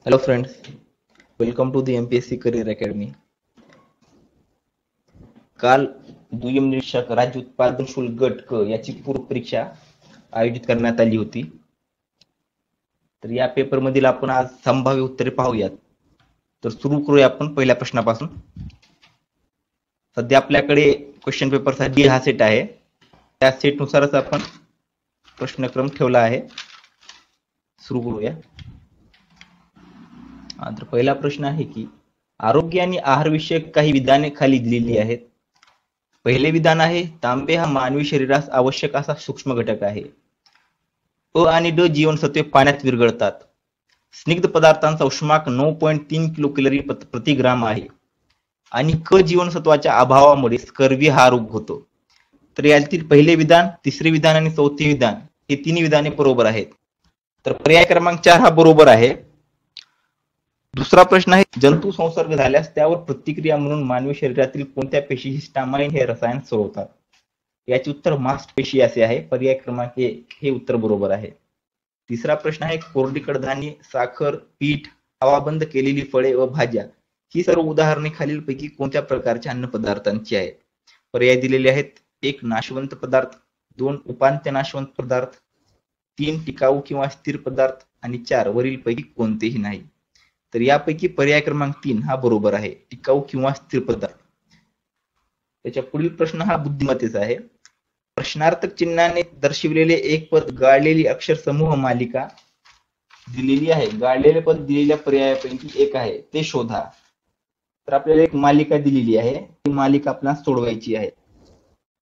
Hello friends, welcome to the MPSC Career Academy. काल दुय्यम निरीक्षक राज्य उत्पादन शुल्क गट क याची पूर्व परीक्षा आयोजित करण्यात आली होती. तर या पेपर मधील आपण आज संभाव्य उत्तरे पाहूयात. तर सुरू करूया आपण पहिल्या प्रश्नापासून. सध्या आपल्याकडे क्वेश्चन पेपरचा डी हा सेट आहे. त्या सेट नुसारच आपण प्रश्नक्रम ठेवला आहे. सुरू करूया. तर पहिला प्रश्न आहे की आरोग्य आणि आहार विषयक काही विधाने खाली दिलेली आहेत. पहिले विधान आहे तांबे हा मानवी शरीरास आवश्यक असा सूक्ष्म घटक आहे. अ आणि ड जीवनसत्वे पाण्यात विरघळतात. स्निग्ध पदार्थांचा उष्मांक 9.3 किलो कॅलरी प्रति ग्राम आहे आणि क जीवनसत्वाच्या अभावामुळे स्कर्वी हा रोग होतो. तर यातील पहिले विधान, तिसरे विधान आणि चौथे विधान हे तिन्ही विधाने बरोबर आहेत. तर पर्याय क्रमांक 4 हा बरोबर आहे. दुसरा प्रश्न आहे जंतू संसर्ग झाल्यास त्यावर प्रतिक्रिया म्हणून मानवी शरीरातील कोणत्या पेशी हिस्टामाइन हे रसायन सोडतात. याचे उत्तर मास्ट पेशी असे आहे. पर्याय क्रमांक 1 हे उत्तर बरोबर आहे. तिसरा प्रश्न आहे कोरडी कडधान्ये, साखर, पीठ, हवाबंद केलेली फळे व भाज्या ही सर्व उदाहरणे खालीलपैकी कोणत्या प्रकारच्या अन्न पदार्थांची आहेत. पर्याय दिलेले आहेत. 1 नाशवंत पदार्थ, 2 उपांत्य नाशवंत पदार्थ, 3 टिकाऊ किंवा स्थिर पदार्थ आणि 4 वरीलपैकी कोणतेही नाही. तर यापैकी पर्याय क्रमांक 3 हा बरोबर आहे, टिकाऊ किंवा स्थिर पदार्थ. त्याच्या पुढील प्रश्न हा बुद्धिमत्तेचा आहे. प्रश्नार्थक चिन्हाने दर्शविलेले एक पद गाळलेली अक्षर समूह मालिका दिलेली आहे. गाळलेले पद दिलेल्या पर्यायापैकी एक आहे, ते शोधा. तर आपल्याला एक मालिका दिलेली आहे, ती मालिका आपल्याला सोडवायची आहे.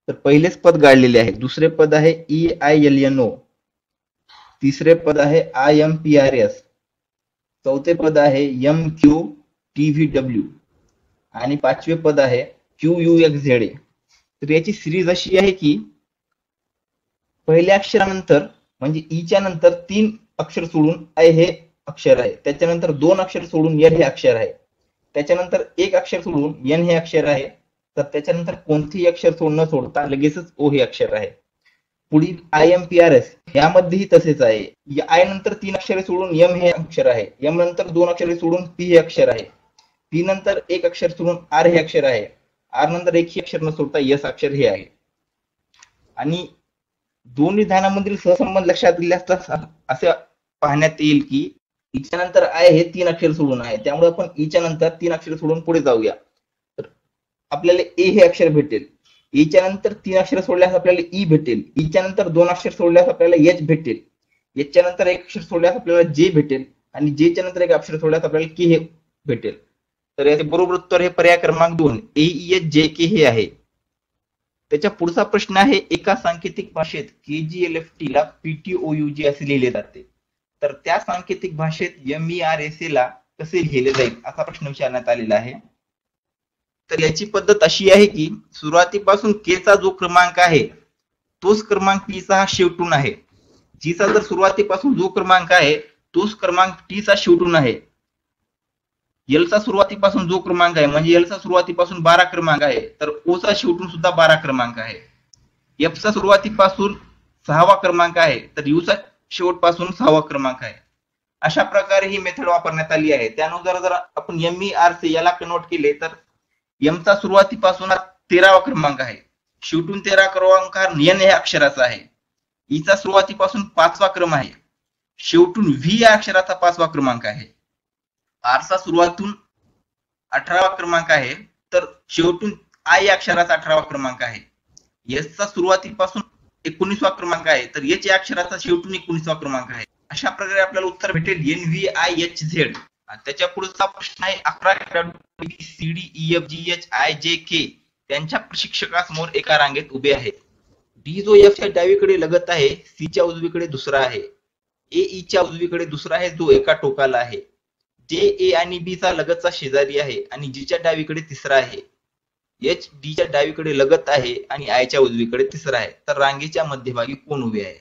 तर पहिलेच पद गाळलेले आहे. दुसरे पद आहे EILNO, तिसरे पद आहे IMPRS, चौथे पद आहे MQTVW आणि पाचवे पद आहे QUXZA. तर याची सिरीज अशी आहे की पहिल्या अक्षरानंतर म्हणजे ईच्या नंतर 3 अक्षर सोडून आय हे अक्षर आहे, त्याच्यानंतर 2 अक्षर सोडून एल हे अक्षर आहे, त्याच्यानंतर 1 अक्षर सोडून एन हे अक्षर आहे, तर त्याच्यानंतर कोणतेही अक्षर न सोडता लगेचच ओ हे अक्षर आहे. पुढील IMPRS यामध्येही तसेच आहे. आय नंतर 3 अक्षरे सोडून एम हे अक्षर आहे, एम नंतर 2 अक्षरे सोडून पी हे अक्षर आहे, पी नंतर 1 अक्षर सोडून आर हे अक्षर आहे, आर नंतर 1 ही अक्षर न सोडता एस अक्षर हे आहे. आणि दोन विधानामधील सहसंबंध लक्षात दिले असता असे पाहण्यात येईल की ईच्या नंतर आय हे 3 अक्षर सोडून आहे, त्यामुळे आपण ईच्या नंतर 3 अक्षर सोडून पुढे जाऊया. तर आपल्याला ए हे अक्षर भेटेल. ईच्या नंतर 3 अक्षर सोडल्यास आपल्याला ई भेटेल. ईच्या नंतर 2 अक्षर सोडल्यास आपल्याला एच भेटेल. एचच्या नंतर 1 अक्षर सोडल्यास आपल्याला जे भेटेल आणि जेच्या नंतर 1 अक्षर सोडल्यास आपल्याला के हे भेटेल. तर याचे बरोबर उत्तर हे पर्याय क्रमांक 2 AEHJK हे आहे. त्याच्या पुढचा प्रश्न आहे एका सांकेतिक भाषेत KGLFT ला PTOUG असे लिहिले जाते, तर त्या सांकेतिक भाषेत MERSA ला कसे लिहिले जाईल असा प्रश्न विचारण्यात आलेला आहे. तर याची पद्धत अशी आहे की सुरुवातीपासून के चा जो क्रमांक आहे तोच क्रमांक टी चा हा शेवटून आहे. जी चा जर सुरुवातीपासून जो क्रमांक आहे तोच क्रमांक टी चा शेवटून आहे. एल चा सुरुवातीपासून जो क्रमांक आहे म्हणजे एल चा सुरुवातीपासून 12 क्रमांक आहे, तर ओ चा शेवटून सुद्धा 12 क्रमांक आहे. एफ चा सुरुवातीपासून 6वा क्रमांक आहे, तर यू चा शेवटपासून 6वा क्रमांक आहे. अशा प्रकारे ही मेथड वापरण्यात आली आहे. त्यानुसार जर आपण MERSA याला कन्वर्ट केले तर एम चा सुरुवातीपासून 13वा क्रमांक आहे, शेवटून 13 क्रमांक एन या अक्षराचा आहे. ई चा सुरुवातीपासून 5वा क्रम आहे, शेवटून व्ही या अक्षराचा 5वा क्रमांक आहे. आर चा सुरुवातून 18वा क्रमांक आहे, तर शेवटून आय या अक्षराचा 18वा क्रमांक आहे. एस चा सुरुवातीपासून 19वा क्रमांक आहे, तर एच या अक्षराचा शेवटून 19वा क्रमांक आहे. अशा प्रकारे आपल्याला उत्तर भेटेल NVIHZ. त्याच्या पुढचा प्रश्न आहे 11 CDEFGHIJK त्यांच्या प्रशिक्षकासमोर एका रांगेत उभे आहेत. डी जो एफ च्या डावीकडे लगत आहे, सी च्या उजवीकडे दुसरा आहे, ए ई च्या उजवीकडे दुसरा आहे जो एका टोकाला आहे, जे ए आणि बी चा लगतचा शेजारी आहे आणि जी च्या डावीकडे तिसरा आहे, एच डी च्या डावीकडे लगत आहे आणि आय च्या उजवीकडे तिसरा आहे. तर रांगेच्या मध्यभागी कोण उभे आहे.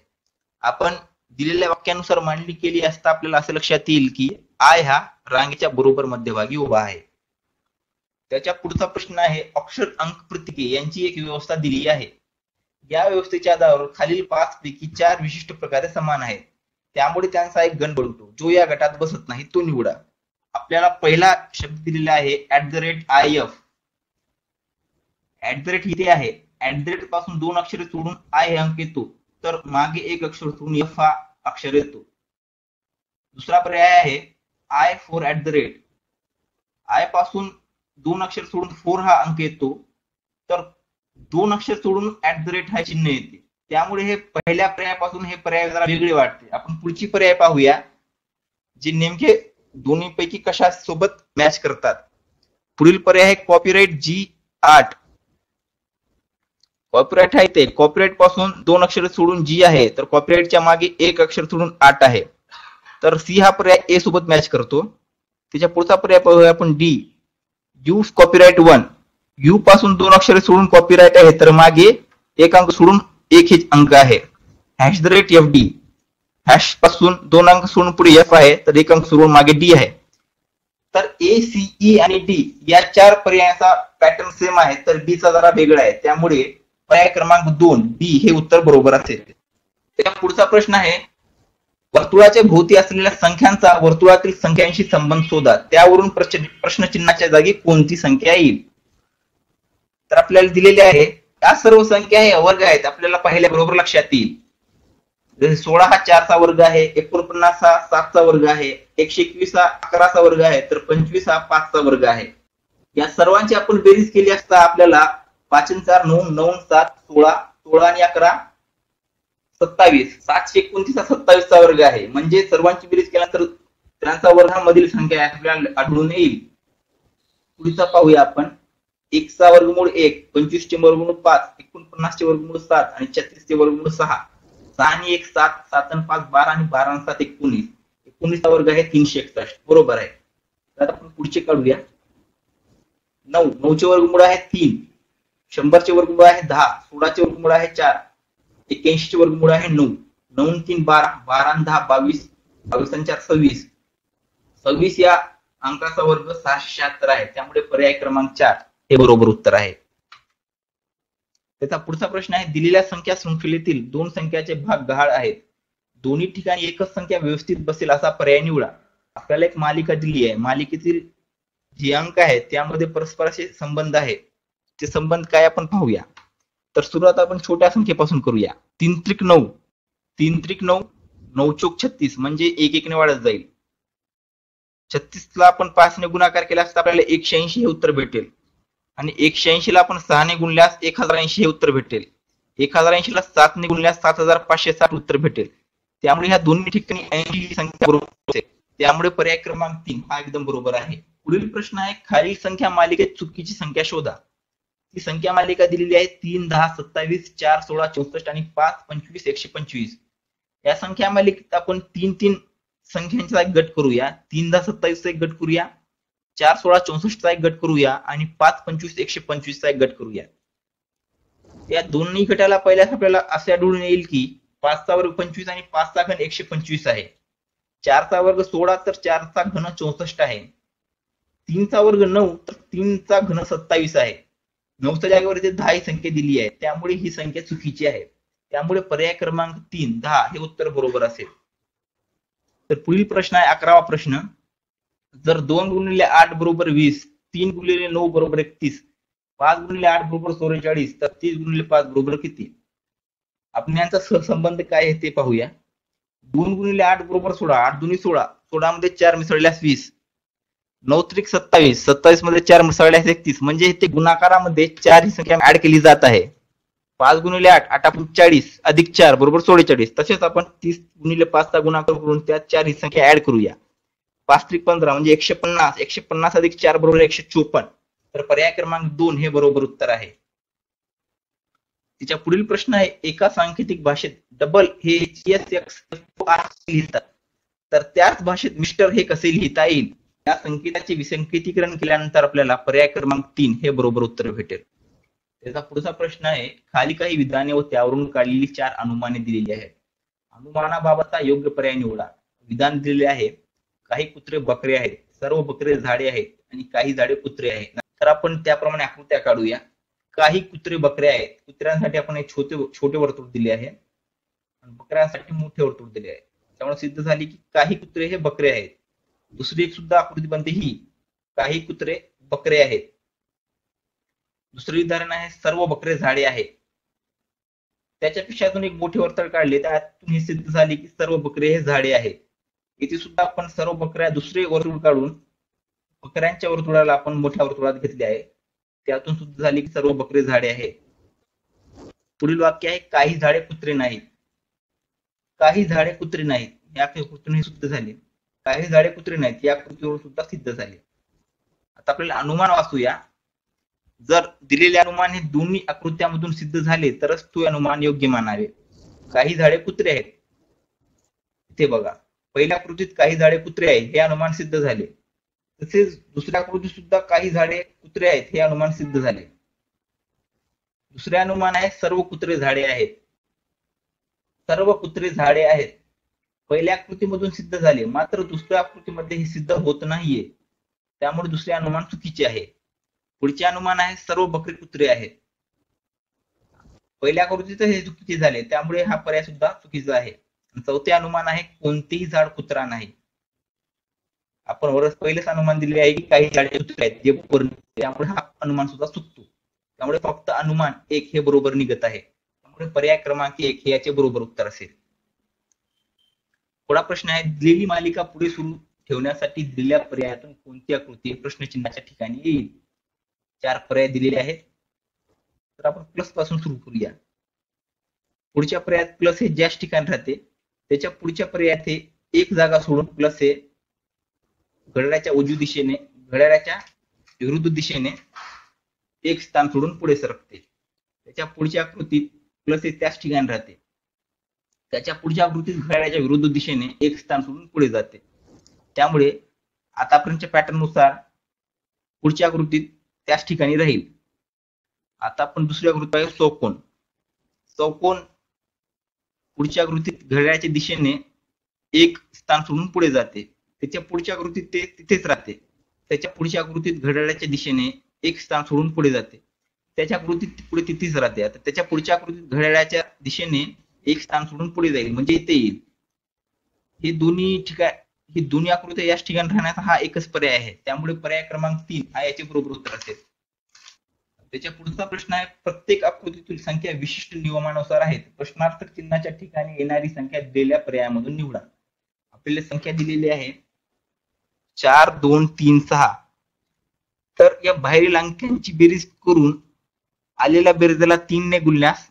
आपण दिलेल्या वाक्यानुसार मांडणी केली असता आपल्याला असं लक्षात येईल की आय हा रांगेच्या बरोबर मध्यभागी उभा आहे. त्याच्या पुढचा प्रश्न आहे अक्षर अंक प्रतीके यांची एक व्यवस्था दिली आहे. या व्यवस्थेच्या आधारावर खालील 5 पैकी 4 विशिष्ट प्रकारे समान आहेत, त्यामुळे त्यांचा एक गण बनतो. जो या गटात बसत नाही तो निवडा. आपल्याला पहिला शब्द दिलेला आहे @IF. इथे आहे. पासून 2 अक्षरे सोडून आय हे अंक येतो, तर मागे एक अक्षर सोडून एफ हा अक्षर येतो. दुसरा पर्याय आहे आय फॉर आय पासून 2 अक्षर सोडून 4 हा अंक येतो, तर 2 अक्षर सोडून हा चिन्ह येते. त्यामुळे हे पहिल्या पर्यायापासून हे पर्याय जरा वेगळे वाटते. आपण पुढची पर्याय पाहूया, जे नेमके दोन्ही पैकी कशा सोबत मॅच करतात. पुढील पर्याय आहे कॉपीराइट G8. कॉपीराइट आहे ते कॉपीराइट पासून 2 अक्षर सोडून G आहे, तर कॉपीराइटच्या मागे एक अक्षर सोडून 8 आहे, तर C हा पर्याय A सोबत मॅच करतो. त्याच्या पुढचा पर्याय पाहूया आपण D. You copyright 1. यू पासून 2 अक्षरे सोडून कॉपीराइट आहे, तर मागे एक अंक सोडून एक हे अंक आहे. #FD. हॅश पासून 2 अंक सोडून पुढे F आहे, तर एक अंक सोडून मागे D आहे. तर A, C, E आणि D या 4 पर्यायाचा पॅटर्न सेम आहे, तर D चा जरा वेगळा आहे. त्यामुळे पर्याय क्रमांक 2 D हे उत्तर बरोबर असेल. त्याचा पुढचा प्रश्न आहे वर्तुळाच्या भोवती असलेल्या संख्यांचा वर्तुळातील संख्यांशी संबंध शोधा. त्यावरून प्रश्नचिन्हाच्या जागी कोणती संख्या येईल. तर आपल्याला दिलेले आहे या सर्व संख्या हे अवर्ग आहेत. आपल्याला पाहिल्या बरोबर लक्षात येईल. जसे 16 हा 4 चा वर्ग आहे, 49 हा 7 चा वर्ग आहे, 121 हा 11 चा वर्ग आहे, तर 25 हा 5 चा वर्ग आहे. या सर्वांची आपण बेरीज केली असता आपल्याला 5 आणि 4 9, 9 7 16, 16 आणि 11 27, 729 हा 27 चा वर्ग आहे. म्हणजे सर्वांची बेरीज केल्यानंतर त्यांचा वर्गामधील संख्या आपल्याला आढळून येईल. पुढचा पाहूया आपण. 1 चा वर्गमूळ 1, 25 चे वर्गमूळ 5, 49 चे वर्गमूळ 7 आणि 36 चे वर्गमूळ 6. 6 आणि 1 7, 7 आणि 5 12 आणि 12 आणि 7 19. 19 चा वर्ग आहे 361. बरोबर आहे. आता आपण पुढचे काढूया. 9, 9 चे वर्गमूळ आहे 3, 100 चे वर्गमूळ आहे 10, 16 चे वर्गमूळ आहे 4, 81 चे वर्गमूळ आहे 9, 9 आणि 3 12, 12 आणि 10 22, 22 आणि 4 26. 26 या अंकाचा वर्ग 676 आहे. त्यामुळे पर्याय क्रमांक 4 हे बरोबर उत्तर आहे. त्याचा पुढचा प्रश्न आहे दिलेल्या संख्या शृंखलेतील 2 संख्याचे भाग गहाळ आहेत. दोन्ही ठिकाणी एकच संख्या व्यवस्थित बसेल असा पर्याय निवडा. आपल्याला एक मालिका दिली आहे. मालिकेतील जे अंक आहेत त्यामध्ये परस्परांशी संबंध आहे. ते संबंध काय आपण पाहूया. तर सुरुवात आपण छोट्या संख्येपासून करूया. 3 त्रिक 9, 3 त्रिक 9, 9 चौक 36 म्हणजे 1 1 ने वाढत जाईल. 36 ला आपण 5 ने गुणाकार केला असता आपल्याला 180 हे उत्तर भेटेल. आणि 180 ला आपण 6 ने गुणल्यास 1080 हे उत्तर भेटेल. 1080 ला 7 ने गुणल्यास 7560 उत्तर भेटेल. त्यामुळे ह्या दोन्ही ठिकाणी 80 ही संख्या बरोबर असेल. त्यामुळे पर्याय क्रमांक 3 हा एकदम बरोबर आहे. पुढील प्रश्न आहे खालील संख्या मालिकेत चुकीची संख्या शोधा. ती संख्या मालिका दिलेली आहे 3 10 27 4 16 64 आणि 5 25 125. या संख्या मालिकेत आपण 3 संख्यांचा एक गट करूया. 3 10 27 चा एक गट करूया, 4 16 64 चा एक गट करूया आणि 5 25 125 चा एक गट करूया. या दोन्ही गटाला पहिल्याच आपल्याला असे आढळून येईल की 5 चा वर्ग 25 आणि 5 चा घन 125 आहे. 4 चा वर्ग 16 तर 4 चा घन 64 आहे. 3 चा वर्ग 9 तर 3 चा घन 27 आहे. 9 च्या जागेवर इथे 10 ही संख्या दिली आहे. त्यामुळे ही संख्या चुकीची आहे. त्यामुळे पर्याय क्रमांक 3 10 हे उत्तर बरोबर असेल. तर पुढील प्रश्न आहे 11वा प्रश्न. जर 2 गुणिले 8 बरोबर 20, 3 गुणिले 9 बरोबर 31, 5 गुणिले 8 बरोबर 44, तर 30 गुणिले 5 बरोबर किती. आपण यांचा सहसंबंध काय आहे ते पाहूया. 2 गुणिले 8 बरोबर 16, 8 दुनी 16, 16 मध्ये 4 मिसळल्यास 20, 9 त्रिक 27, 27 मध्ये 4 मिसळल्यास 31, म्हणजे ते गुणाकारामध्ये 4 ही संख्या ऍड केली जात आहे. 5 गुणिले 8, 8 आपण 40 अधिक 4 बरोबर 44. तसेच आपण 30 गुणिले 5 चा गुणाकार करून त्यात 4 ही संख्या ऍड करूया. 5 त्रिक 15 म्हणजे 150, 150 अधिक 4 बरोबर 154. तर पर्याय क्रमांक 2 हे बरोबर उत्तर आहे. तिच्या पुढील प्रश्न आहे एका सांकेतिक भाषेत डबल हे लिहितात, तर त्याच भाषेत मिस्टर हे कसे लिहिता येईल. या संकेताचे विसंकेतीकरण केल्यानंतर आपल्याला पर्याय क्रमांक 3 हे बरोबर उत्तर भेटेल. त्याचा पुढचा प्रश्न आहे खाली काही विधाने व त्यावरून काढलेली 4 अनुमाने दिलेली आहेत. अनुमानाबाबतचा योग्य पर्याय निवडा. विधान दिलेले आहे काही कुत्रे बकरे आहेत, सर्व बकरे झाडे आहेत आणि काही झाडे कुत्रे आहेत. तर आपण त्याप्रमाणे आकृत्या काढूया. काही कुत्रे बकरे आहेत. कुत्र्यांसाठी आपण एक छोटे वर्तुळ दिले आहे आणि बकऱ्यांसाठी मोठे वर्तुळ दिले आहे. त्यामुळे सिद्ध झाली की काही कुत्रे हे बकरे आहेत. दुसरी एक सुद्धा आकृती बनते ही काही कुत्रे बकरे आहेत. दुसरे उदाहरण आहे सर्व बकरे झाडे आहेत. त्याच्यापेक्षा अजून एक मोठे वर्तुळ काढले त्यातून हे सिद्ध झाले की सर्व बकरे हे झाडे आहेत. इथे सुद्धा आपण सर्व बकऱ्या दुसरे वर्तुळ काढून बकऱ्यांच्या वर्तुळाला आपण मोठ्या वर्तुळात घेतले आहे. त्यातून सुद्धा झाले की सर्व बकरे झाडे आहेत. पुढील वाक्य आहे काही झाडे कुत्रे नाहीत. काही झाडे कुत्रे नाहीत या कृतीने सिद्ध झाले. काही झाडे कुत्रे नाहीत या कृतीवर सुद्धा सिद्ध झाले. आता आपल्याला अनुमान वाचूया. जर दिलेले अनुमान हे दोन्ही आकृत्यामधून सिद्ध झाले तरच तो अनुमान योग्य मानावे. काही झाडे कुत्रे आहेत. इथे बघा पहिल्या आकृतीत काही झाडे कुत्रे आहेत हे अनुमान सिद्ध झाले. तसेच दुसऱ्या आकृतीत सुद्धा काही झाडे कुत्रे आहेत हे अनुमान सिद्ध झाले. दुसरे अनुमान आहे सर्व कुत्रे झाडे आहेत. सर्व कुत्रे झाडे आहेत पहिल्या आकृतीमधून सिद्ध झाले, मात्र दुसऱ्या आकृतीमध्ये हे सिद्ध होत नाहीये, त्यामुळे दुसरे अनुमान चुकीचे आहे. पुढचे अनुमान आहे सर्व बकरे कुत्रे आहेत. पहिल्या आकृतीत हे चुकीचे झाले त्यामुळे हा पर्याय सुद्धा चुकीचा आहे. चौथे अनुमान आहे कोणतेही झाड कुत्रा नाही. आपण वरच पहिलेच अनुमान दिले आहे की काही झाडे कुत्रे आहेत जे त्यामुळे हा अनुमान सुद्धा चुकतो. त्यामुळे फक्त अनुमान एक हे बरोबर निघत आहे. त्यामुळे पर्याय क्रमांक 1 हे याचे बरोबर उत्तर असेल. पुढा प्रश्न आहे दिलेली मालिका पुढे सुरू ठेवण्यासाठी दिलेल्या पर्यायातून कोणती आकृती प्रश्नचिन्हाच्या ठिकाणी येईल. 4 पर्याय दिलेले आहेत. तर आपण प्लस पासून सुरू करूया. पुढच्या पर्यायात प्लस हे ज्याच ठिकाणी राहते त्याच्या पुढच्या पर्यायात हे एक जागा सोडून प्लस हे घड्याळाच्या उजवी दिशेने घड्याळाच्या विरुद्ध दिशेने एक स्थान सोडून पुढे सरकते. त्याच्या पुढच्या आकृतीत प्लस हे त्याच ठिकाणी राहते. त्याच्या पुढच्या आकृतीत घड्याळाच्या विरुद्ध दिशेने एक स्थान सोडून पुढे जाते. त्यामुळे आतापर्यंतच्या पॅटर्न नुसार पुढच्या आकृतीत त्याच ठिकाणी राहील. आता आपण दुसरी आकृती पाहू चौकोन. चौकोन पुढच्या आकृतीत घड्याळाच्या दिशेने एक स्थान सोडून पुढे जाते. त्याच्या पुढच्या आकृतीत ते तिथेच राहते. त्याच्या पुढच्या आकृतीत घड्याळाच्या दिशेने एक स्थान सोडून पुढे जाते. त्याच्या आकृतीत पुढे तिथेच राहते. आता त्याच्या पुढच्या आकृतीत घड्याळाच्या दिशेने एक स्थान सोडून पुढे जाईल म्हणजे इथे येईल. हे दोन्ही आकृत्या याच ठिकाणी राहण्याचा हा एकच पर्याय आहे. त्यामुळे पर्याय क्रमांक 3 हा याचे बरोबर उत्तर असेल. त्याच्या पुढचा प्रश्न आहे प्रत्येक आकृतीतील संख्या विशिष्ट नियमानुसार आहेत. प्रश्नार्थक चिन्हाच्या ठिकाणी येणारी संख्या दिलेल्या पर्यायामधून निवडा. आपल्याला संख्या दिलेली आहे 4 2 3 6. तर या बाहेरील अंकांची बेरीज करून आलेल्या बेरजेला 3 ने गुणल्यास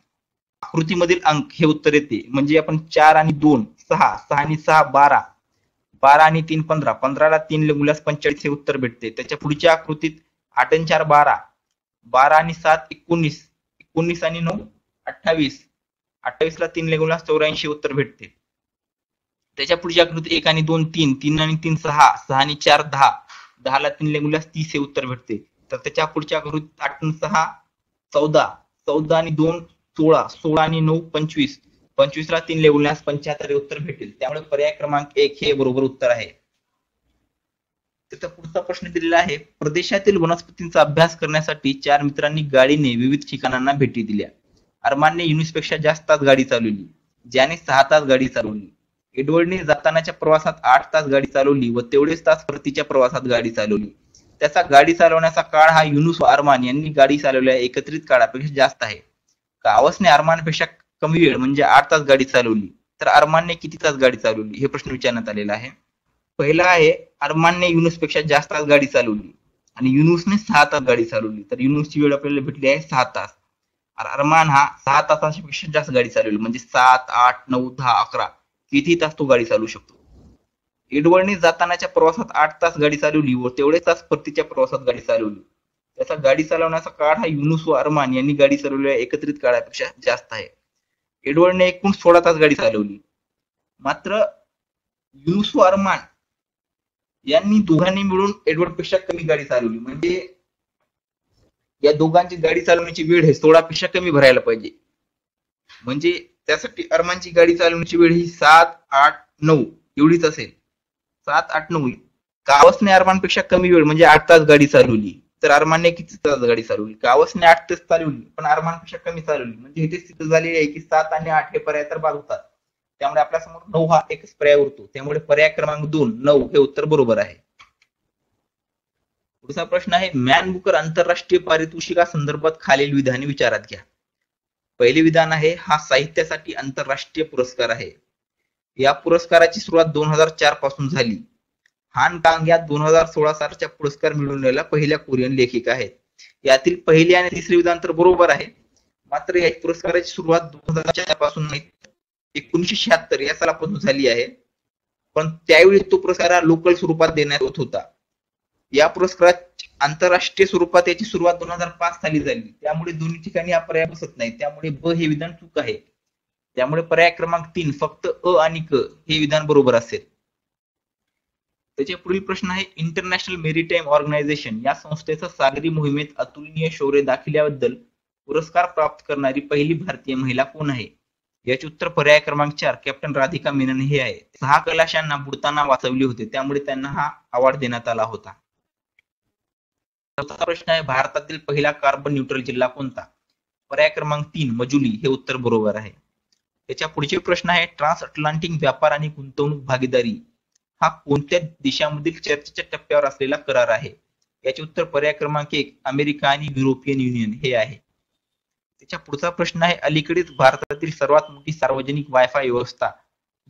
आकृतीमधील अंक हे उत्तर येते. म्हणजे आपण 4 आणि 2 6, 6 आणि 6 12, 12 आणि 3 15, 15 ला 3 ने गुणल्यास 45 हे उत्तर भेटते. त्याच्या पुढच्या आकृतीत 8 आणि 4 12, 12 आणि 7 19, 19 आणि 9 28, 28 ला 3 ने गुणल्यास 84 उत्तर भेटते. त्याच्या पुढची आकृती 1 आणि 2 3, 3 आणि 3 6, 6 आणि 4 10, 10 ला 3 ने गुणल्यास 30 हे उत्तर भेटते. तर त्याच्या पुढच्या आकृतीत 8 आणि 6 14, 14 आणि 2 16, 16 आणि 9 25, 25 ला 3 ने गुणल्यास 75 हे उत्तर भेटेल. त्यामुळे पर्याय क्रमांक 1 हे बरोबर उत्तर आहे. त्याचा पुढचा प्रश्न दिलेला आहे प्रदेशातील वनस्पतींचा अभ्यास करण्यासाठी 4 मित्रांनी गाडीने विविध ठिकाणांना भेटी दिल्या. अरमानने युनिसपेक्षा जास्त तास गाडी चालवली. ज्याने 6 तास गाडी चालवली. एडवर्डने जातानाच्या प्रवासात 8 तास गाडी चालवली व तेवढेच तास परतीच्या प्रवासात गाडी चालवली. त्याचा गाडी चालवण्याचा काळ हा युनुस व अरमान यांनी गाडी चालवल्या एकत्रित काळापेक्षा जास्त आहे. कावसने अरमानपेक्षा कमी वेळ म्हणजे 8 तास गाडी चालवली तर अरमानने किती तास गाडी चालवली हे प्रश्न विचारण्यात आलेला आहे. पहिला आहे अरमानने युनुसपेक्षा जास्त तास गाडी चालवली आणि युनुसने 6 तास गाडी चालवली. तर युनुसची वेळ आपल्याला भेटली आहे 6 तास. अरमान हा 6 तासापेक्षा जास्त गाडी चालवली म्हणजे 7 8 9 10 11 किती तास तो गाडी चालवू शकतो. एडवर्डने जातानाच्या प्रवासात 8 तास गाडी चालवली व तेवढेच तास परतीच्या प्रवासात गाडी चालवली. त्याचा गाडी चालवण्याचा काळ हा युनुस व अरमान यांनी गाडी चालवलेल्या एकत्रित काळापेक्षा जास्त आहे. एडवर्डने एकूण 16 तास गाडी चालवली. मात्र युनुस व अरमान यांनी दोघांनी मिळून एडवर्डपेक्षा कमी गाडी चालवली. म्हणजे या दोघांची गाडी चालवण्याची वेळ हे 16 पेक्षा कमी भरायला पाहिजे. म्हणजे त्यासाठी अरमानची गाडी चालवण्याची वेळ ही 7 8 9 एवढीच असेल. 7 8 9. कावसने अरमानपेक्षा कमी वेळ म्हणजे 8 तास गाडी चालवली. तर अरमानने किती तास गाडी चालवली. कावसने 8 तास चालवली पण अरमानपेक्षा कमी चालवली. म्हणजे इथे सिद्ध झालेली आहे की 7 आणि 8 हे पर्याय तर बाद होतात. त्यामुळे आपल्या समोर 9 हा एकच पर्याय उरतो. त्यामुळे पर्याय क्रमांक 2 9 हे उत्तर बरोबर आहे. पुढचा प्रश्न आहे मॅन बुकर आंतरराष्ट्रीय पारितोषिकासंदर्भात खालील विधाने विचारात घ्या. पहिले विधान आहे हा साहित्यासाठी आंतरराष्ट्रीय पुरस्कार आहे. या पुरस्काराची सुरुवात 2004 पासून झाली. हान कांग या 2016 सालच्या पुरस्कार मिळवलेल्या पहिल्या कोरियन लेखिका आहेत. यातील पहिले आणि तिसरे विधान तर बरोबर आहे. मात्र या पुरस्काराची सुरुवात 2004 पासून नाही 1976 या सालापासून झाली आहे. पण त्यावेळी तो पुरस्कार लोकल स्वरूपात देण्यात येत होता. या पुरस्कारात आंतरराष्ट्रीय स्वरूपात याची सुरुवात 2005 साली झाली. त्यामुळे दोन्ही ठिकाणी हा पर्याय बसत नाही. त्यामुळे ब हे विधान चूक आहे. त्यामुळे पर्याय क्रमांक 3 फक्त अ आणि क हे विधान बरोबर असेल. त्याचे पुढील प्रश्न आहे इंटरनॅशनल मेरीटाईम ऑर्गनायझेशन या संस्थेचा सागरी मोहिमेत अतुलनीय शौर्य दाखविल्याबद्दल पुरस्कार प्राप्त करणारी पहिली भारतीय महिला कोण आहे? याचे उत्तर पर्याय क्रमांक 4 कॅप्टन राधिका मेनन हे आहे. 6 खलाशांना बुडताना वाचवले होते. त्यामुळे त्यांना हा अवॉर्ड देण्यात आला होता. चौथा प्रश्न आहे भारतातील पहिला कार्बन न्यूट्रल जिल्हा कोणता? पर्याय क्रमांक 3 मजुली हे उत्तर बरोबर आहे. त्याच्या पुढचे प्रश्न आहे ट्रान्स अटलांटिक व्यापार आणि गुंतवणूक भागीदारी हा कोणत्या देशामधील चर्चेच्या टप्प्यावर असलेला करार आहे? याचे उत्तर पर्याय क्रमांक 1 अमेरिका आणि युरोपियन युनियन हे आहे. त्याच्या पुढचा प्रश्न आहे अलीकडेच भारतातील सर्वात मोठी सार्वजनिक वायफाय व्यवस्था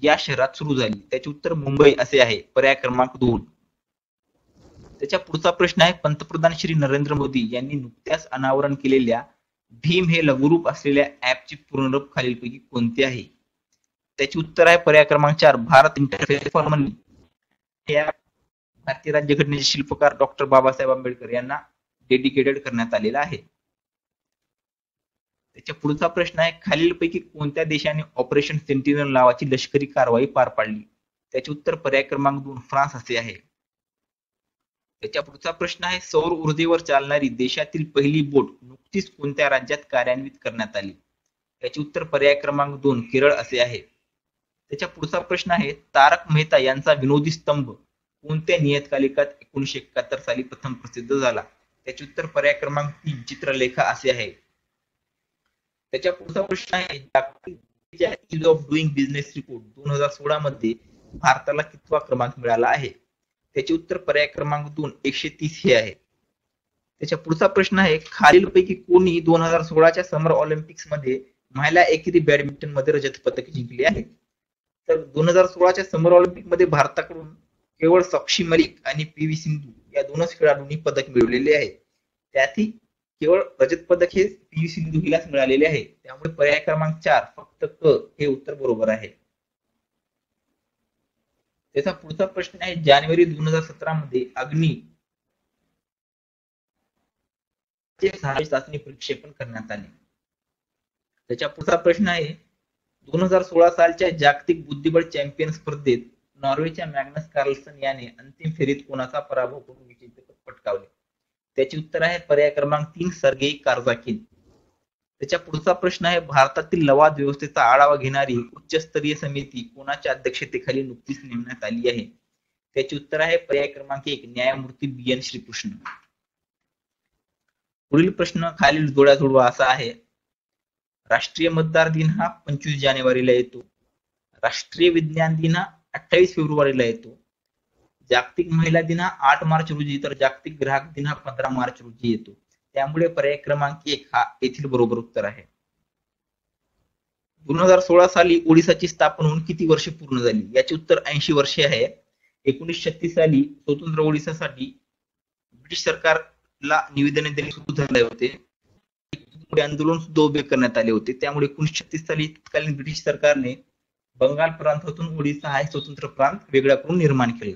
या शहरात सुरू झाली. त्याचे उत्तर मुंबई असे आहे. पर्याय क्रमांक 2. त्याच्या पुढचा प्रश्न आहे पंतप्रधान श्री नरेंद्र मोदी यांनी नुकत्याच अनावरण केलेल्या भीम हे लघुरूप असलेल्या ऍपची पूर्णरूप खालीलपैकी कोणते आहे? त्याचे उत्तर आहे पर्याय क्रमांक 4 भारत इंटरफेस फॉर मनी. हे भारतीय राज्यघटनेचे शिल्पकार डॉक्टर बाबासाहेब आंबेडकर यांना डेडिकेटेड करण्यात आलेला आहे. त्याच्या पुढचा प्रश्न आहे खालीलपैकी कोणत्या देशाने ऑपरेशन सेंटिनल नावाची लष्करी कारवाई पार पाडली? त्याचे उत्तर पर्याय क्रमांक 2 फ्रान्स असे आहे. त्याच्या पुढचा प्रश्न आहे सौर ऊर्जेवर चालणारी देशातील पहिली बोट नुकतीच कोणत्या राज्यात कार्यान्वित करण्यात आली? याचे उत्तर पर्याय क्रमांक 2 केरळ असे आहे. त्याच्या पुढचा प्रश्न आहे तारक मेहता यांचा विनोदी स्तंभ कोणत्या नियतकालिकात 1971 साली प्रथम प्रसिद्ध झाला? त्याचे उत्तर पर्याय क्रमांक 3 चित्रलेखा असे आहे. त्याच्या पुढचा प्रश्न आहे जागतिक ईज ऑफ डुईंग बिझनेस रिपोर्ट 2016 मध्ये भारताला कितवा क्रमांक मिळाला आहे? त्याचे उत्तर पर्याय क्रमांक 2 130 हे आहे. त्याच्या पुढचा प्रश्न आहे खालीलपैकी कोणी 2016च्या समर ऑलिम्पिक्स मध्ये महिला एकेरी बॅडमिंटन मध्ये रजत पदक जिंकले आहे? तर 2016च्या समर ऑलिम्पिक मध्ये भारताकडून केवळ साक्षी मलिक आणि पी.व्ही. सिंधू या दोनच खेळाडूंनी पदक मिळवलेले आहे. त्यातही केवळ रजत पदक हे पी.व्ही. सिंधू हिलाच मिळालेले आहे. त्यामुळे पर्याय क्रमांक 4 फक्त क हे उत्तर बरोबर आहे. त्याचा पुढचा प्रश्न आहे जानेवारी 2017 मध्ये अग्नी चाचणी प्रक्षेपण करण्यात आले. त्याच्या पुढचा प्रश्न आहे 2016 सालच्या जागतिक बुद्धिबळ चॅम्पियन स्पर्धेत नॉर्वेच्या मॅग्नस कार्लसन याने अंतिम फेरीत कोणाचा पराभव करून विजेतेपद पटकावले? त्याचे उत्तर आहे पर्याय क्रमांक 3 सर्गेई कार्जाकिन. त्याच्या पुढचा प्रश्न आहे भारतातील लवाद व्यवस्थेचा आढावा घेणारी उच्चस्तरीय समिती कोणाच्या अध्यक्षतेखाली नुकतीच नेमण्यात आली आहे? त्याचे उत्तर आहे पर्याय क्रमांक 1 न्यायमूर्ती बी.एन. श्रीकृष्ण. पुढील प्रश्न खालील जोड्या जोडवा असा आहे राष्ट्रीय मतदार दिन हा 25 जानेवारीला येतो. राष्ट्रीय विज्ञान दिन हा 28 फेब्रुवारीला येतो. जागतिक महिला दिन हा 8 मार्च रोजी तर जागतिक ग्राहक दिन हा 15 मार्च रोजी येतो. त्यामुळे पर्याय क्रमांक 1 हा येथील बरोबर उत्तर आहे. 2016 साली ओडिसाची स्थापना होऊन किती वर्षे पूर्ण झाली? याचे उत्तर 80 वर्षे आहे. 1936 साली स्वतंत्र ओडिसासाठी ब्रिटिश सरकारला निवेदन देणे सुरू झाले होते. आंदोलन सुद्धा उभे करण्यात आले होते. त्यामुळे 1936 साली तत्कालीन ब्रिटिश सरकारने बंगाल प्रांतातून ओडिसा हा स्वतंत्र प्रांत वेगळा करून निर्माण केले.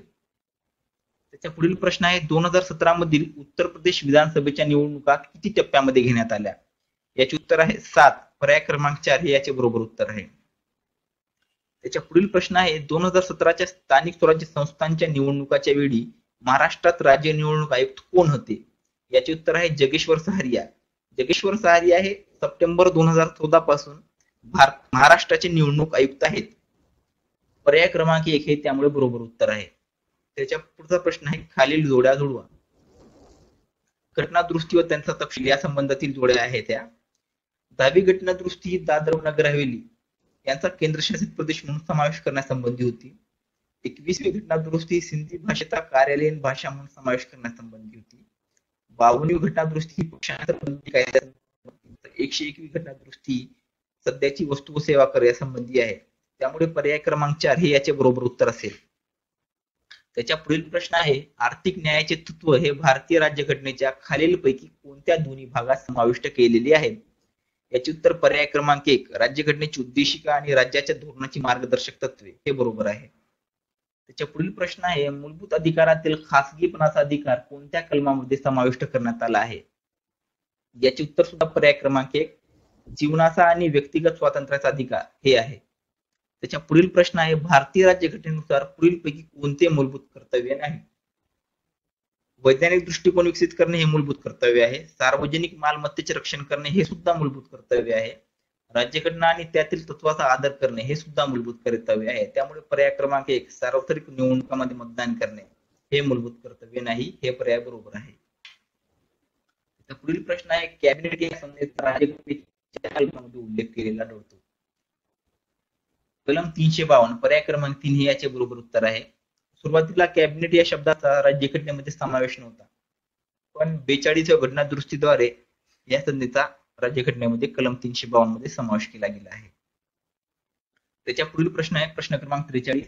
त्याच्या पुढील प्रश्न आहे 2017 मधील उत्तर प्रदेश विधानसभेच्या निवडणुका किती टप्प्यामध्ये घेण्यात आल्या? याचे उत्तर आहे 7. पर्याय क्रमांक 4 हे याचे बरोबर उत्तर आहे. त्याच्या पुढील प्रश्न आहे 2017च्या स्थानिक स्वराज्य संस्थांच्या निवडणुकाच्या वेळी महाराष्ट्रात राज्य निवडणूक आयुक्त कोण होते? याचे उत्तर आहे जगेश्वर सहारिया. जगेश्वर सहारिया हे सप्टेंबर 2014 पासून महाराष्ट्राचे निवडणूक आयुक्त आहेत. पर्याय क्रमांक 1 हे त्यामुळे बरोबर उत्तर आहे. त्याच्या पुढचा प्रश्न आहे खालील जोड्या जोडवा. घटना दुरुस्ती व त्यांचा तपशील या संबंधातील जोड्या आहेत त्या 10वी घटना दुरुस्ती दादर नगर हवेली यांचा केंद्रशासित प्रदेश म्हणून समावेश करण्यासंबंधी होती. 21वी घटना दुरुस्ती सिंधी भाषेचा कार्यालयीन भाषा म्हणून समावेश करण्यासंबंधी होती. 52वी घटना दुरुस्ती पक्षांतर बंदी कायदा, 101वी घटना दुरुस्ती सध्याची वस्तू व सेवा कर यासंबंधी आहे. त्यामुळे पर्याय क्रमांक 4 हे याचे बरोबर उत्तर असेल. त्याच्या पुढील प्रश्न आहे, आर्थिक न्यायाचे तत्व हे भारतीय राज्यघटनेच्या खालीलपैकी कोणत्या दोन्ही भागात समाविष्ट केलेले आहे? याचे उत्तर पर्याय क्रमांक 1 राज्यघटनेची उद्देशिका आणि राज्याच्या धोरणाची मार्गदर्शक तत्वे हे बरोबर आहे. त्याच्या पुढील प्रश्न आहे, मूलभूत अधिकारातील खासगीपणाचा अधिकार कोणत्या कलमामध्ये समाविष्ट करण्यात आला आहे? याचे उत्तर सुद्धा पर्याय क्रमांक 1 जीवनाचा आणि व्यक्तिगत स्वातंत्र्याचा अधिकार हे आहे. त्याच्या पुढील प्रश्न आहे, भारतीय राज्यघटनेनुसार पुढीलपैकी कोणते मूलभूत कर्तव्य नाही? वैज्ञानिक दृष्टिकोन विकसित करणे हे मूलभूत कर्तव्य आहे. सार्वजनिक मालमत्तेचे रक्षण करणे हे सुद्धा मूलभूत कर्तव्य आहे. राज्यघटना आणि त्यातील तत्वाचा आदर करणे हे सुद्धा मूलभूत कर्तव्य आहे. त्यामुळे पर्याय क्रमांक 1 सार्वत्रिक निवडणुकांमध्ये मतदान करणे हे मूलभूत कर्तव्य नाही, हे पर्याय बरोबर आहे. पुढील प्रश्न आहे, कॅबिनेट या संज्ञेचा राज्यघटनेच्या कलमामध्ये उल्लेख केलेला आढळतो. कलम 352 पर्याय क्रमांक 3 हे याचे बरोबर उत्तर आहे. सुरुवातीला कॅबिनेट या शब्दाचा राज्यघटनेमध्ये समावेश नव्हता, पण 42व्या घटना दुरुस्तीद्वारे या संज्ञेचा राज्यघटनेमध्ये कलम 352 मध्ये समावेश केला गेला आहे. त्याच्या पुढील प्रश्न आहे प्रश्न क्रमांक 43,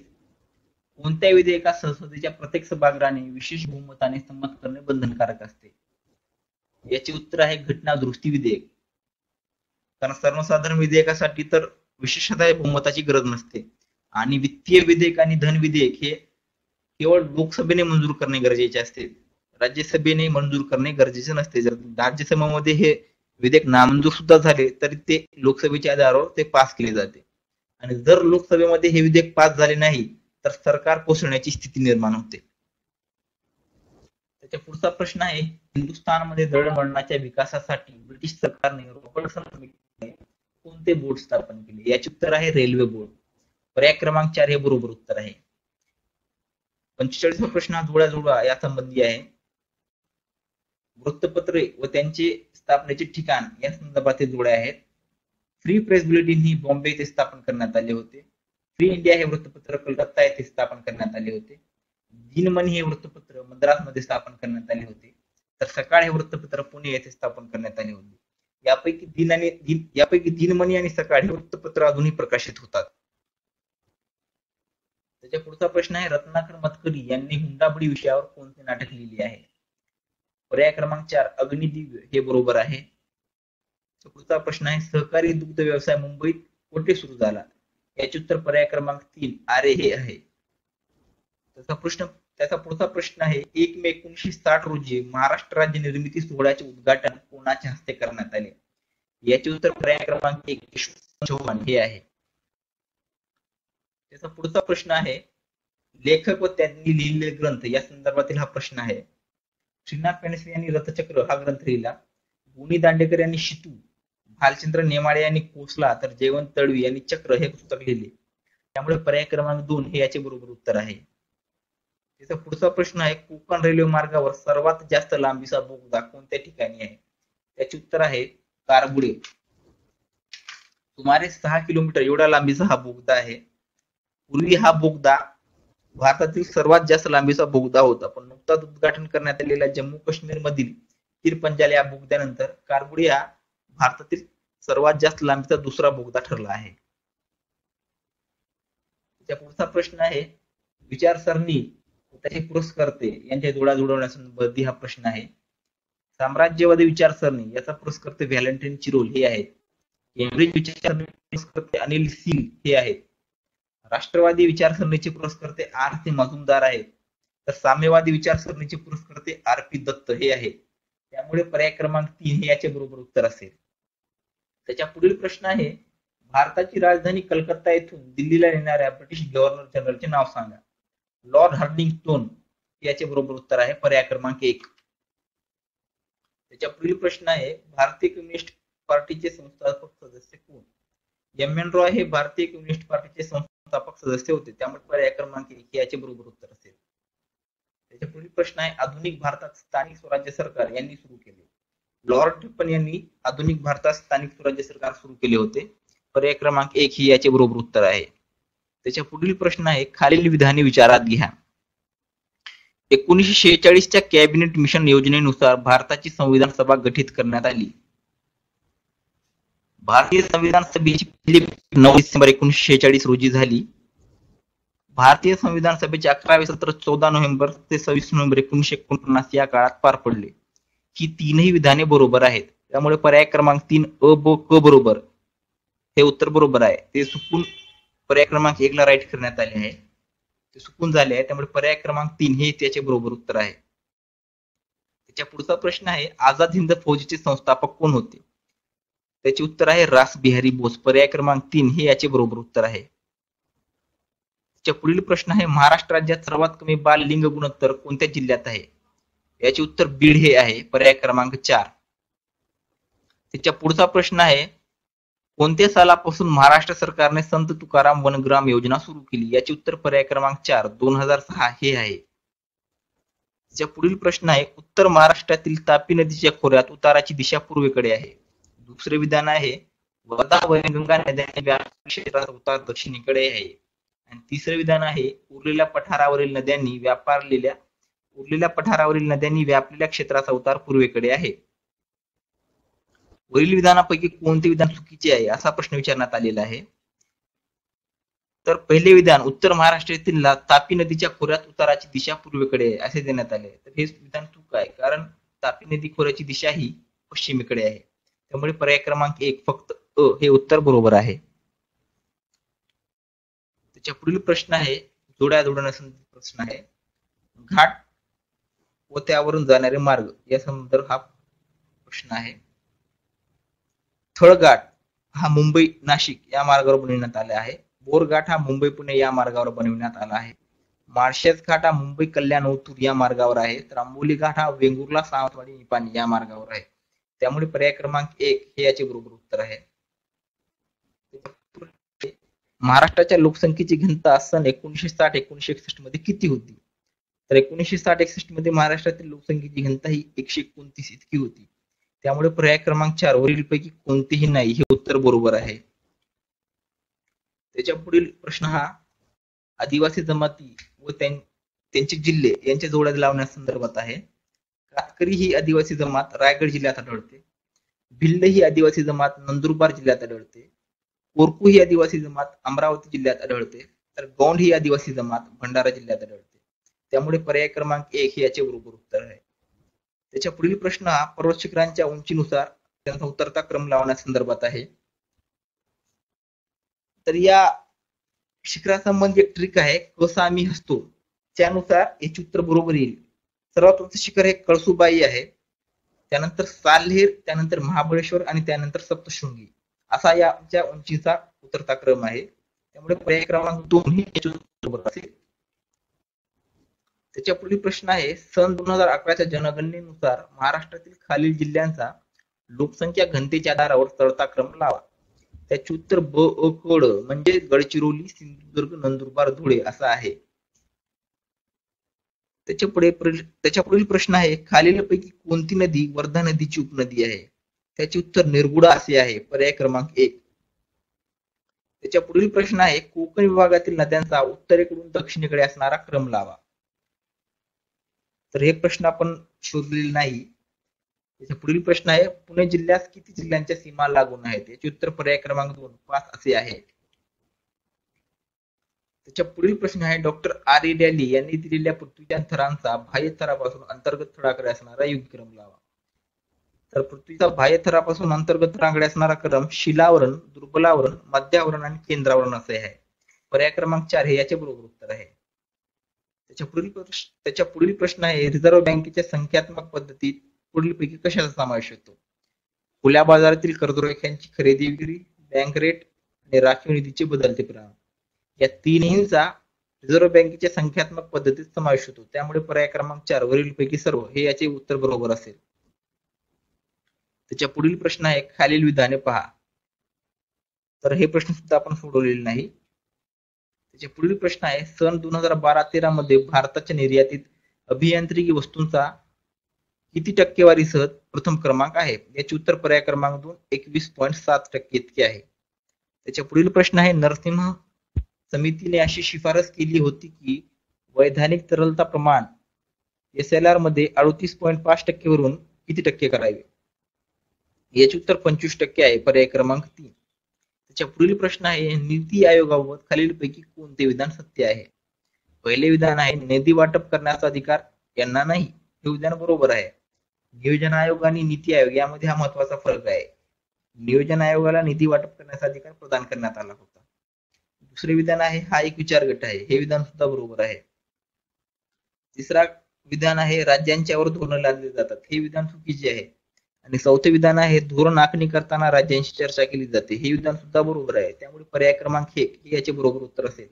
कोणत्या विधेयकास संसदेच्या प्रत्येक सभागृहाने विशेष बहुमताने संमत करणे बंधनकारक असते? याचे उत्तर आहे घटना दुरुस्ती विधेयक. कारण सर्वसाधारण विधेयकासाठी तर विशेषतः बहुमताची गरज नसते आणि वित्तीय विधेयक आणि धन विधेयक हे केवळ लोकसभेने मंजूर करणे गरजेचे असते, राज्यसभेने मंजूर करणे गरजेचे नसते. जर राज्यसभेमध्ये हे विधेयक नामंजूर सुद्धा झाले तरी ते लोकसभेच्या आधारावर ते पास केले जाते आणि जर लोकसभेमध्ये हे विधेयक पास झाले नाही तर सरकार कोसळण्याची स्थिती निर्माण होते. त्याच्या पुढचा प्रश्न आहे, हिंदुस्थानमध्ये दळणवळणाच्या विकासासाठी ब्रिटिश सरकारने रॉबर्टसन कमिटीने कोणते बोर्ड स्थापन केले? याचे उत्तर आहे रेल्वे बोर्ड. पर्याय क्रमांक 4 हे बरोबर उत्तर आहे. 45वा प्रश्न हा जुळा या संबंधी आहे. वृत्तपत्रे व त्यांचे स्थापनेचे ठिकाण या संदर्भातील जोड्या आहेत. फ्री प्रेस बुलेटिन ही बॉम्बे येथे स्थापन करण्यात आले होते. फ्री इंडिया हे वृत्तपत्र कलकत्ता येथे स्थापन करण्यात आले होते. दिनमणी हे वृत्तपत्र मद्रास मध्ये स्थापन करण्यात आले होते. तर सकाळ हे वृत्तपत्र पुणे येथे स्थापन करण्यात आले होते. यापैकी दिनमणी आणि सकाळ हे वृत्तपत्र अजूनही प्रकाशित होतात. त्याच्या पुढचा प्रश्न आहे, रत्नाकर मतकरी यांनी हुंडाबळी विषयावर कोणते नाटक लिहिले आहे? पर्याय क्रमांक 4 अग्निदिव्य हे बरोबर आहे. पुढचा प्रश्न आहे, सहकारी दुग्ध व्यवसाय मुंबईत कोठे सुरू झाला? याचे उत्तर पर्याय क्रमांक 3 आरे हे आहे. त्याचा पुढचा प्रश्न आहे, 1 मे 1960 रोजी महाराष्ट्र राज्य निर्मिती सोहळ्याचे उद्घाटन कोणाच्या हस्ते करण्यात आले? याचे उत्तर पर्याय क्रमांक 1 यशवंत चव्हाण हे आहे. त्याचा पुढचा प्रश्न आहे, लेखक व त्यांनी लिहिलेले ग्रंथ या संदर्भातील हा प्रश्न आहे. श्रीनाथ पेंडसे यांनी रथचक्र हा ग्रंथ लिहिला. गुणी दांडेकर यांनी शितू, भालचंद्र नेमाडे यांनी कोसला, तर जयवंत तडवी यांनी चक्र हे पुस्तक लिहिले. त्यामुळे पर्याय क्रमांक 2 हे याचे बरोबर उत्तर आहे. त्याचा पुढचा प्रश्न आहे, कोकण रेल्वे मार्गावर सर्वात जास्त लांबीचा बोगदा कोणत्या ठिकाणी आहे? त्याचे उत्तर आहे कारगुडे. सुमारे 6 किलोमीटर एवढा लांबीचा हा बोगदा आहे. पूर्वी हा बोगदा भारतातील सर्वात जास्त लांबीचा बोगदा होता, पण नुकताच उद्घाटन करण्यात आलेल्या जम्मू काश्मीर मधील तीरपंजाल या बोगद्यानंतर कारगुडी हा भारतातील सर्वात जास्त लांबीचा दुसरा बोगदा ठरला आहे. त्याच्या पुढचा प्रश्न आहे, विचारसरणी त्याचे पुरस्कर्ते यांच्या जोड्या जुळवण्यासंबंधी हा प्रश्न आहे. साम्राज्यवादी विचारसरणी याचा पुरस्कर्ते व्हॅलेंटाईन चिरोल हे आहेत. केम्ब्रिज विचारसरणी पुरस्कर्ते अनिल सील हे आहेत. राष्ट्रवादी विचारसरणीचे पुरस्कर्ते आर सी मजुमदार आहेत. तर साम्यवादी विचारसरणीचे पुरस्कर्ते आर पी दत्त हे आहेत. त्यामुळे पर्याय क्रमांक 3 हे याचे बरोबर उत्तर असेल. त्याच्या पुढील प्रश्न आहे, भारताची राजधानी कलकत्ता येथून दिल्लीला नेणाऱ्या ब्रिटिश गव्हर्नर जनरलचे नाव सांगा? लॉर्ड हार्डिंग्टन याचे बरोबर उत्तर आहे पर्याय क्रमांक 1. त्याच्या पुढील प्रश्न आहे, भारतीय कम्युनिस्ट पार्टीचे संस्थापक सदस्य कोण? एम एन रॉय हे भारतीय कम्युनिस्ट पार्टीचे संस्थापक सदस्य होते. त्यामुळे पर्याय क्रमांक 1 याचे बरोबर उत्तर असेल. त्याच्या पुढील प्रश्न आहे, आधुनिक भारतात स्थानिक स्वराज्य सरकार यांनी सुरू केले? लॉर्ड रिपन यांनी आधुनिक भारतात स्थानिक स्वराज्य सरकार सुरू केले होते. पर्याय क्रमांक 1 हे याचे बरोबर उत्तर आहे. त्याच्या पुढील प्रश्न आहे, खालील विधाने विचारात घ्या. 1946च्या कॅबिनेट मिशन योजनेनुसार भारताची संविधान सभा गठीत करण्यात आली. भारतीय संविधान सभेची पहिली 9 डिसेंबर 1946 रोजी झाली. भारतीय संविधान सभेचे 11वे सत्र 14 नोव्हेंबर ते 26 नोव्हेंबर 1949 या काळात पार पडले. ही तीनही विधाने बरोबर आहेत. त्यामुळे पर्याय क्रमांक 3 अ, ब, क बरोबर हे उत्तर बरोबर आहे. ते चुकून पर्याय क्रमांक 1 ला राईट करण्यात आले आहे. ते चुकून झाले आहे, त्यामुळे पर्याय क्रमांक 3 हे त्याचे बरोबर उत्तर आहे. त्याच्या पुढचा प्रश्न आहे, आझाद हिंद फौजेचे संस्थापक कोण होते? त्याचे उत्तर आहे रास बिहारी बोस. पर्याय क्रमांक 3 हे याचे बरोबर उत्तर आहे. त्याच्या पुढील प्रश्न आहे, महाराष्ट्र राज्यात सर्वात कमी बाल लिंग गुणोत्तर कोणत्या जिल्ह्यात आहे? याचे उत्तर बीड हे आहे. पर्याय क्रमांक 4. त्याच्या पुढचा प्रश्न आहे, कोणत्या सालापासून महाराष्ट्र सरकारने संत तुकाराम वनग्राम योजना सुरू केली? याचे उत्तर पर्याय क्रमांक 4 2006 हे आहे. त्याच्या पुढील प्रश्न आहे, उत्तर महाराष्ट्रातील तापी नदीच्या खोऱ्यात उताराची दिशा पूर्वेकडे आहे. दुसरे विधान आहे, वर्धा वैनगंगा नद्यांनी व्यापलेल्या क्षेत्रात उतार दक्षिणेकडे आहे. आणि तिसरे विधान आहे, उरलेल्या पठारावरील नद्यांनी व्यापलेल्या क्षेत्राचा उतार पूर्वेकडे आहे. वरील विधानापैकी कोणते विधान चुकीचे आहे असा प्रश्न विचारण्यात आलेला आहे. तर पहिले विधान, उत्तर महाराष्ट्रातील तापी नदीच्या खोऱ्यात उताराची दिशा पूर्वेकडे आहे असे देण्यात आले. तर हे विधान चूक आहे, कारण तापी नदी खोऱ्याची दिशा ही पश्चिमेकडे आहे. त्यामुळे पर्याय क्रमांक 1 फक्त अ हे उत्तर बरोबर आहे. त्याच्या पुढील प्रश्न आहे, जोड्या जोडण्यासंबंधित प्रश्न आहे. घाट व त्यावरून जाणारे मार्ग या संदर्भात हा प्रश्न आहे. थळघाट हा मुंबई नाशिक या मार्गावर बनविण्यात आला आहे. बोरघाट हा मुंबई पुणे या मार्गावर बनविण्यात आला आहे. माळशेज घाट हा मुंबई कल्याण ओतूर या मार्गावर आहे. तर आंबोली घाट हा वेंगुर्ला सावंतवाडी निपाणी या मार्गावर आहे. त्यामुळे पर्याय क्रमांक 1 हे याचे बरोबर उत्तर आहे. महाराष्ट्राच्या लोकसंख्येची घनता सन 1960-1961 मध्ये किती होती? तर 1960-61 मध्ये महाराष्ट्रातील लोकसंख्येची घनता ही 129 इतकी होती. त्यामुळे पर्याय क्रमांक 4 वरीलपैकी कोणतेही नाही हे उत्तर बरोबर आहे. त्याच्या पुढील प्रश्न हा, आदिवासी जमाती व त्यांचे जिल्हे यांच्या जोड्या लावण्यासंदर्भात आहे. कातकरी ही आदिवासी जमात रायगड जिल्ह्यात आढळते. भिल्ल ही आदिवासी जमात नंदुरबार जिल्ह्यात आढळते. कोरकू ही आदिवासी जमात अमरावती जिल्ह्यात आढळते. तर गौंड ही आदिवासी जमात भंडारा जिल्ह्यात आढळते. त्यामुळे पर्याय क्रमांक 1 हे याचे बरोबर उत्तर आहे. त्याच्या पुढील प्रश्न हा, पर्वत शिखरांच्या उंचीनुसार त्यांचा उतरता क्रम लावण्यासंदर्भात आहे. तर या शिखरासंबंधी एक ट्रिक आहे, कसा आम्ही हसतो त्यानुसार याचे उत्तर बरोबर येईल. सर्वात उंच शिखर हे कळसुबाई आहे, त्यानंतर साल्हेर, त्यानंतर महाबळेश्वर आणि त्यानंतर सप्तशृंगी असा याच्या उंचीचा उतरता क्रम आहे. त्यामुळे पर्याय क्रमांक 2 हे बरोबर असेल. त्याच्या पुढील प्रश्न आहे, सन 2011च्या जनगणनेनुसार महाराष्ट्रातील खालील जिल्ह्यांचा लोकसंख्या घनतेच्या आधारावर चढता क्रम लावा. त्याचे उत्तर ब, अ, क, ड म्हणजे गडचिरोली, सिंधुदुर्ग, नंदुरबार, धुळे असा आहे. त्याच्या पुढील प्रश्न आहे, खालीलपैकी कोणती नदी वर्धा नदीची उपनदी आहे? त्याचे उत्तर निरगुडा असे आहे. पर्याय क्रमांक 1. त्याच्या पुढील प्रश्न आहे, कोकण विभागातील नद्यांचा उत्तरेकडून दक्षिणेकडे असणारा क्रम लावा. तर हे प्रश्न आपण शोधलेले नाही. त्याच्या पुढील प्रश्न आहे, पुणे जिल्ह्यात किती जिल्ह्यांच्या सीमा लागून आहेत? याचे उत्तर पर्याय क्रमांक 2 5 असे आहे. त्याच्या पुढील प्रश्न आहे, डॉक्टर आर ए डॅली यांनी दिलेल्या पृथ्वीच्या थरांचा बाह्य थरापासून अंतर्गत थराकडे असणारा युगक्रम लावा. तर पृथ्वीचा बाह्य थरापासून अंतर्गत थराकडे असणारा क्रम शिलावरण, दुर्बलावरण, मध्यावरण आणि केंद्रावरण असे आहे. पर्याय क्रमांक 4 हे याचे बरोबर उत्तर आहे. त्याच्या पुढील प्रश्न आहे, रिझर्व्ह बँकेच्या संख्यात्मक पद्धतीत पुढीलपैकी कशाचा समावेश होतो? खुल्या बाजारातील कर्जरोख्यांची खरेदी विक्री, बँक रेट आणि राखीव निधीचे बदलते प्रमाण या तिन्हींचा रिझर्व्ह बँकेच्या संख्यात्मक पद्धतीत समावेश होतो. त्यामुळे पर्याय क्रमांक 4 वरीलपैकी सर्व हे याचे उत्तर बरोबर असेल. त्याच्या पुढील प्रश्न आहे, खालील विधाने पहा. तर हे प्रश्न सुद्धा आपण सोडवलेले नाही. त्याच्या पुढील प्रश्न आहे, सन 2012-13 मध्ये भारताच्या निर्यातीत अभियांत्रिकी वस्तूंचा किती टक्केवारीसह प्रथम क्रमांक आहे? याचे उत्तर पर्याय क्रमांक 2 21.7% इतके आहे. त्याच्या पुढील प्रश्न आहे, नरसिंह समितीने अशी शिफारस केली होती की वैधानिक तरलता प्रमाण SLR मध्ये 38.5% वरून किती टक्के करावे? याचे उत्तर 25% आहे, पर्याय क्रमांक 3. त्याच्या पुढील प्रश्न आहे, नीती आयोगाबाबत खालीलपैकी कोणते विधान सत्य आहे? पहिले विधान आहे, निधी वाटप करण्याचा अधिकार यांना नाही. हे विधान बरोबर आहे. नियोजन आयोग आणि नीती आयोग यामध्ये हा महत्वाचा फरक आहे. नियोजन आयोगाला निधी वाटप करण्याचा अधिकार प्रदान करण्यात आला होता. दुसरे विधान आहे, हा एक विचार गट आहे. हे विधान सुद्धा बरोबर आहे. तिसरा विधान आहे, राज्यांच्यावर धोरण लादले जातात. हे विधान चुकीचे आहे. आणि चौथे विधान आहे, धोरण आखणी करताना राज्यांशी चर्चा केली जाते. हे विधान सुद्धा बरोबर आहे. त्यामुळे पर्याय क्रमांक 1 हे याचे बरोबर उत्तर असेल.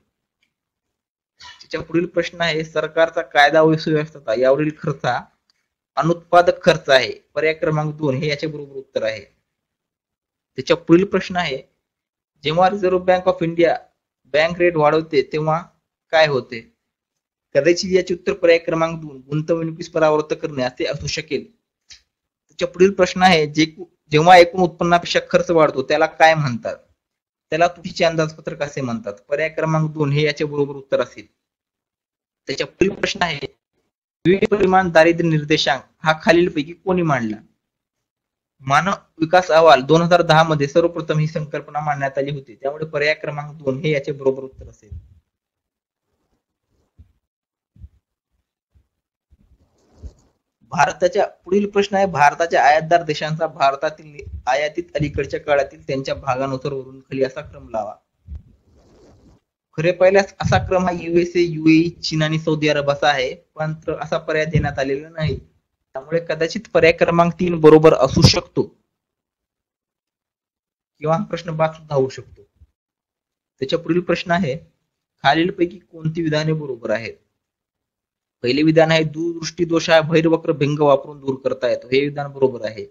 त्याच्या पुढील प्रश्न आहे, सरकारचा कायदा व सुव्यवस्था यावरील खर्च अनुत्पादक खर्च आहे. पर्याय क्रमांक 2 हे याचे बरोबर उत्तर आहे. त्याच्या पुढील प्रश्न आहे, जेव्हा reserve bank of India bank rate वाढवते तेव्हा काय होते? कदाचित याचे उत्तर पर्याय क्रमांक 2 गुंतवणुकीस परावृत्त करणे असे असू शकेल. त्याच्या पुढील प्रश्न आहे, जेव्हा एकूण उत्पन्नापेक्षा खर्च वाढतो त्याला काय म्हणतात? त्याला तुटीचे अंदाजपत्रक असे म्हणतात. पर्याय क्रमांक 2 हे याचे बरोबर उत्तर असेल. त्याच्या पुढील प्रश्न आहे, द्विपरिमाण दारिद्र्य निर्देशांक हा खालीलपैकी कोणी मांडला? मानव विकास अहवाल 2010 मध्ये सर्वप्रथम ही संकल्पना मांडण्यात आली होती. त्यामुळे पर्याय क्रमांक 2 हे याचे बरोबर उत्तर असेल. भारताच्या पुढील प्रश्न आहे, भारताच्या आयातदार देशांचा भारतातील आयातीत अलीकडच्या काळातील त्यांच्या भागानुसार वरून खाली असा क्रम लावा. खरे पाहिल्यास असा क्रम हा USA, UAE, चीन आणि सौदी अरब असा आहे, पण असा पर्याय देण्यात आलेला नाही. त्यामुळे कदाचित पर्याय क्रमांक 3 बरोबर असू शकतो किंवा प्रश्न बाद सुद्धा होऊ शकतो. त्याच्या पुढील प्रश्न आहे, खालीलपैकी कोणती विधाने बरोबर आहेत? पहिले विधान आहे, दूरदृष्टी दोष हा बहिर्वक्र भिंग वापरून दूर करता येतो. हे विधान बरोबर आहे.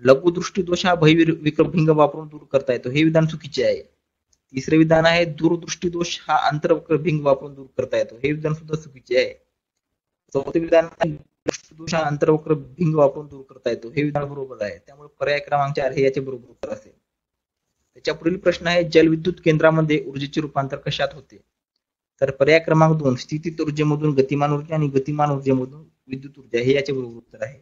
लघुदृष्टी दोष हा बहिर्वक्र भिंग वापरून दूर करता येतो. हे विधान चुकीचे आहे. तिसरे विधान आहे, दूरदृष्टी दोष हा अंतर्वक्र भिंग वापरून दूर करता येतो. हे विधान सुद्धा चुकीचे आहे. चौथे विधान आहे, दृष्टी दोष हा अंतर्वक्र भिंग वापरून दूर करता येतो. हे विधान बरोबर आहे. त्यामुळे पर्याय क्रमांक 4 हे याचे बरोबर उत्तर असेल. त्याच्या पुढील प्रश्न आहे, जलविद्युत केंद्रामध्ये ऊर्जेचे रूपांतर कशात होते? तर पर्याय क्रमांक 2 स्थितीत ऊर्जेमधून गतिमान ऊर्जा आणि गतिमान ऊर्जेमधून विद्युत ऊर्जा हे याचे बरोबर उत्तर आहे.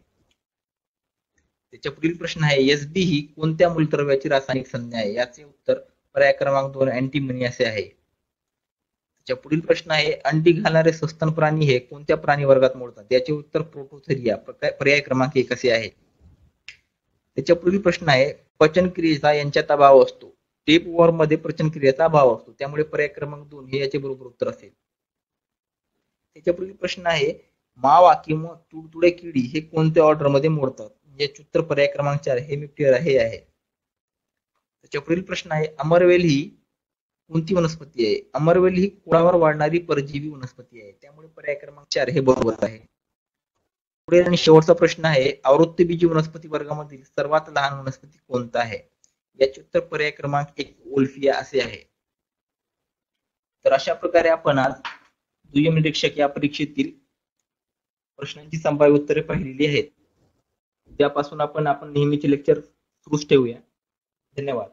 त्याच्या पुढील प्रश्न आहे, SB ही कोणत्या मूलद्रव्याची रासायनिक संज्ञा आहे? याचे उत्तर पर्याय क्रमांक 2 अँटीमनी असे आहे. त्याच्या पुढील प्रश्न आहे, अंडी घालणारे सस्तन प्राणी हे कोणत्या प्राणी वर्गात मोडतात? याचे उत्तर प्रोटोथेरिया पर्याय क्रमांक 1 असे आहे. त्याच्या पुढील प्रश्न आहे, पचनक्रियेचा यांच्यात अभाव असतो. टेप वॉर्म मध्ये पचनक्रियेचा अभाव असतो. त्यामुळे पर्याय क्रमांक 2 हे याचे बरोबर उत्तर असेल. त्याच्या पुढील प्रश्न आहे, मावा किंवा तुडतुडे किडी हे कोणत्या ऑर्डर मध्ये मोडतात? याचे उत्तर पर्याय क्रमांक 4 हेमिप्टेरा हे आहे. त्याच्या पुढील प्रश्न आहे, अमरवेल ही कोणती वनस्पती आहे? अमरवेल ही कुळावर वाढणारी परजीवी वनस्पती आहे. त्यामुळे पर्याय क्रमांक 4 हे बरोबर आहे. पुढे आणि शेवटचा प्रश्न आहे, आवृत्तबीजी वनस्पती वर्गामधील सर्वात लहान वनस्पती कोणता आहे? याचे उत्तर पर्याय क्रमांक 1 ओल्फिया असे आहे. तर अशा प्रकारे आपण आज दुय्यम निरीक्षक या परीक्षेतील प्रश्नांची संभाव्य उत्तरे पाहिलेली आहेत. त्यापासून आपण नेहमीचे लेक्चर सुरूच ठेवूया. धन्यवाद.